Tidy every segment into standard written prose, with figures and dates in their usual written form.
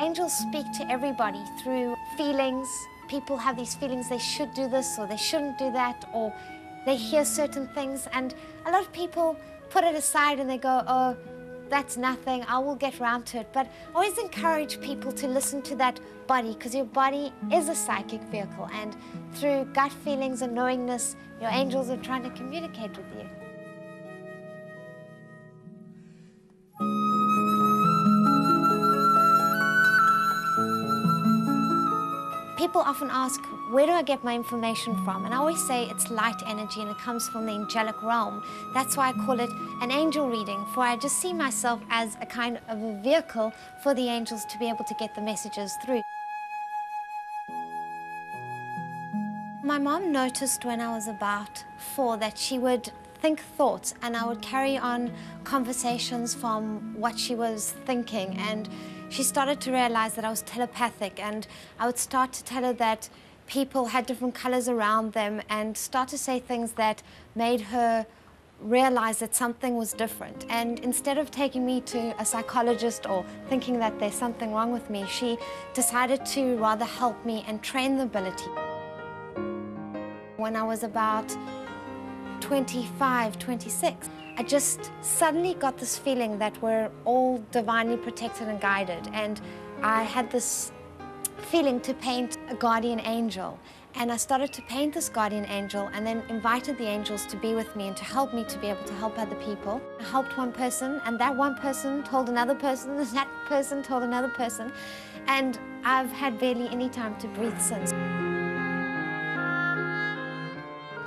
Angels speak to everybody through feelings. People have these feelings they should do this or they shouldn't do that, or they hear certain things, and a lot of people put it aside and they go, oh, that's nothing, I will get round to it. But I always encourage people to listen to that body, because your body is a psychic vehicle, and through gut feelings and knowingness, your angels are trying to communicate with you. People often ask, where do I get my information from? And I always say it's light energy and it comes from the angelic realm. That's why I call it an angel reading, for I just see myself as a kind of a vehicle for the angels to be able to get the messages through. My mom noticed when I was about 4 that she would think thoughts, and I would carry on conversations from what she was thinking, and she started to realize that I was telepathic, and I would start to tell her that people had different colors around them and start to say things that made her realize that something was different. And instead of taking me to a psychologist or thinking that there's something wrong with me, she decided to rather help me and train the ability. When I was about 25, 26, I just suddenly got this feeling that we're all divinely protected and guided, and I had this feeling to paint a guardian angel, and I started to paint this guardian angel and then invited the angels to be with me and to help me to be able to help other people. I helped one person, and that one person told another person, and that person told another person, and I've had barely any time to breathe since.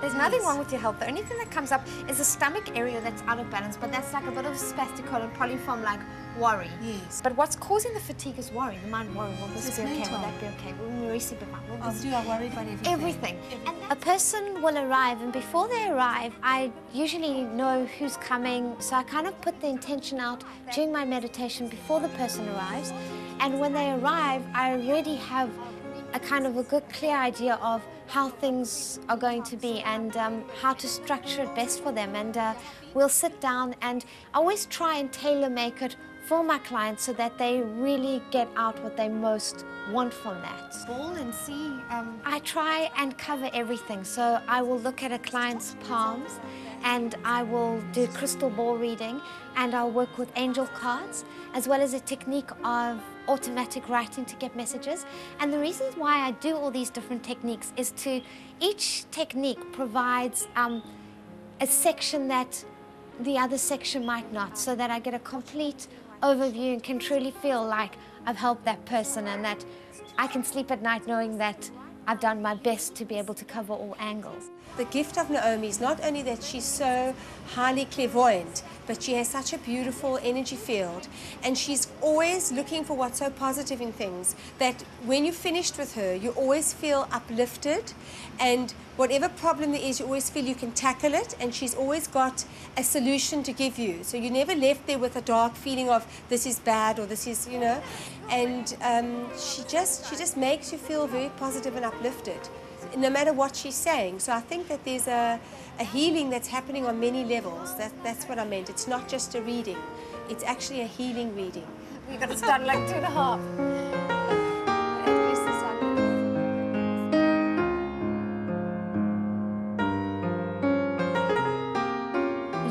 There's nothing wrong with your health. The only thing that comes up is the stomach area that's out of balance, but that's like a bit of spastic and probably from like worry. Yes. But what's causing the fatigue is worry. The mind worry. Will this be okay? Will that be okay? Will we receive it? I worry about everything. Everything. And a person will arrive, and before they arrive, I usually know who's coming, so I kind of put the intention out during my meditation before the person arrives. And when they arrive, I already have a kind of a good, clear idea of how things are going to be and how to structure it best for them. And we'll sit down, and I always try and tailor-make it for my clients so that they really get out what they most want from that. Ball and see. I try and cover everything. So I will look at a client's palms, and I will do crystal ball reading, and I'll work with angel cards, as well as a technique of automatic writing to get messages. And the reasons why I do all these different techniques is to, each technique provides a section that the other section might not, so that I get a complete overview and can truly feel like I've helped that person, and that I can sleep at night knowing that I've done my best to be able to cover all angles. The gift of Naomi is not only that she's so highly clairvoyant, but she has such a beautiful energy field, and she's always looking for what's so positive in things, that when you're finished with her, you always feel uplifted, and whatever problem there is, you always feel you can tackle it, and she's always got a solution to give you. So you're never left there with a dark feeling of this is bad or this is, you know, and she just makes you feel very positive and uplifted, no matter what she's saying. So I think that there's a healing that's happening on many levels. That's what I meant. It's not just a reading. It's actually a healing reading. You've got to start like 2.5.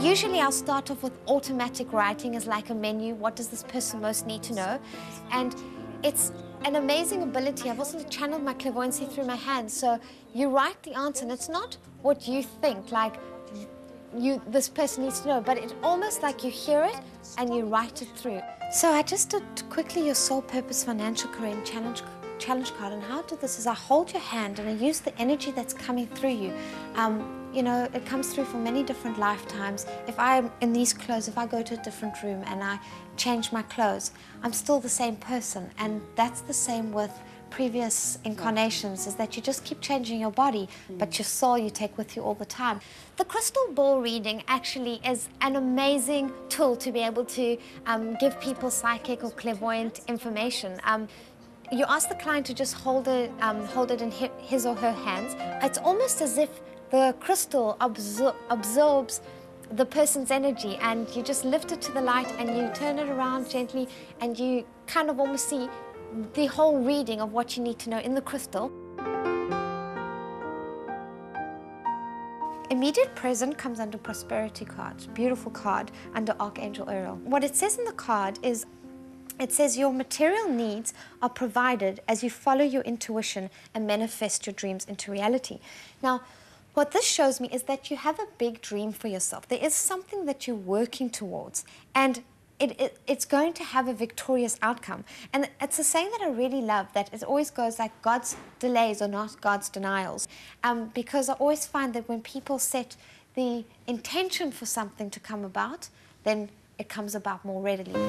Usually I'll start off with automatic writing as like a menu. What does this person most need to know? And it's an amazing ability. I've also channeled my clairvoyancy through my hands. So you write the answer, and it's not what you think, like this person needs to know, but it's almost like you hear it and you write it through. So I just did quickly your soul purpose, financial career, and challenge card. And how I do this is I hold your hand and I use the energy that's coming through you. You know, it comes through from many different lifetimes. If I'm in these clothes, if I go to a different room and I change my clothes, I'm still the same person. And that's the same with previous incarnations, is that you just keep changing your body, but your soul you take with you all the time. The crystal ball reading actually is an amazing tool to be able to give people psychic or clairvoyant information. You ask the client to just hold it in his or her hands. It's almost as if the crystal absorbs the person's energy, and you just lift it to the light and you turn it around gently, and you kind of almost see the whole reading of what you need to know in the crystal. Immediate present comes under prosperity card, beautiful card under Archangel Uriel. What it says in the card is, it says your material needs are provided as you follow your intuition and manifest your dreams into reality. Now, what this shows me is that you have a big dream for yourself. There is something that you're working towards, and it's going to have a victorious outcome. And it's a saying that I really love, that it always goes like, God's delays are not God's denials. Because I always find that when people set the intention for something to come about, then it comes about more readily.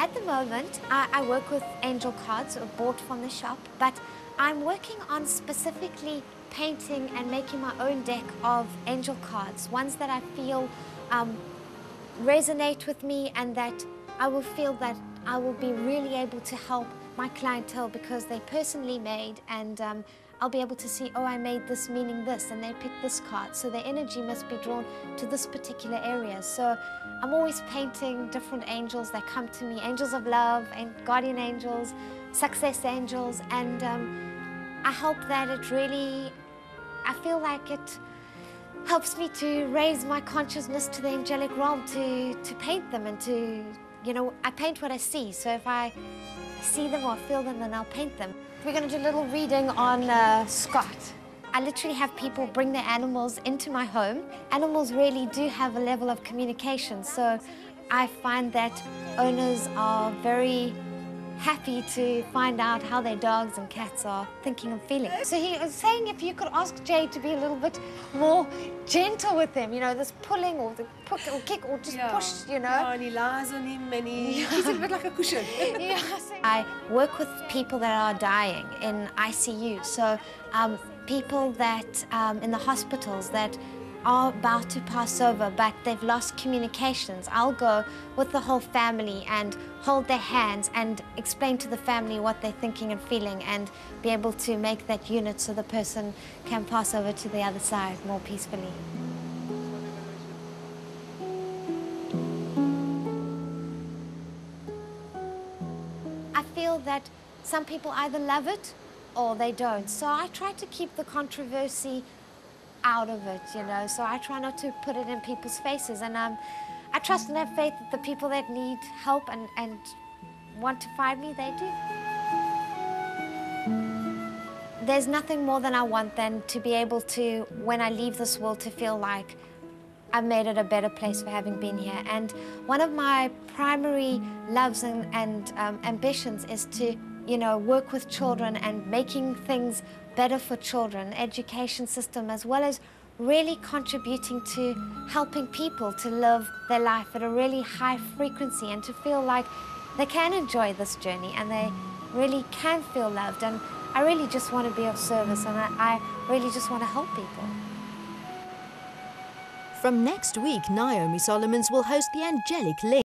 At the moment, I work with angel cards bought from the shop, but I'm working on specifically painting and making my own deck of angel cards, ones that I feel resonate with me, and that I will feel that I will be really able to help my clientele because they're personally made, and I'll be able to see, oh, I made this meaning this, and they picked this card, so their energy must be drawn to this particular area. So I'm always painting different angels that come to me, angels of love, and guardian angels, success angels, and I hope that it really, I feel like it helps me to raise my consciousness to the angelic realm, to paint them, and to, you know, I paint what I see. So if I see them or feel them, then I'll paint them. We're going to do a little reading on Scott. I literally have people bring their animals into my home. Animals really do have a level of communication, so I find that owners are very happy to find out how their dogs and cats are thinking and feeling. So he was saying if you could ask Jay to be a little bit more gentle with him, you know, this pulling or the push or kick or just push, you know. Yeah, and he lies on him and he's a bit like a cushion. Yeah, I work with people that are dying in ICU, so people that in the hospitals that are about to pass over but they've lost communications. I'll go with the whole family and hold their hands and explain to the family what they're thinking and feeling, and be able to make that unit so the person can pass over to the other side more peacefully. I feel that some people either love it or they don't, so I try to keep the controversy out of it, you know, so I try not to put it in people's faces, and I trust and have faith that the people that need help and want to find me, they do. There's nothing more than I want than to be able to, when I leave this world, to feel like I've made it a better place for having been here. And one of my primary loves and ambitions is to, you know, work with children and making things better for children, education system, as well as really contributing to helping people to live their life at a really high frequency and to feel like they can enjoy this journey and they really can feel loved. And I really just want to be of service, and I really just want to help people. From next week, Naomi Solomons will host the Angelic Link.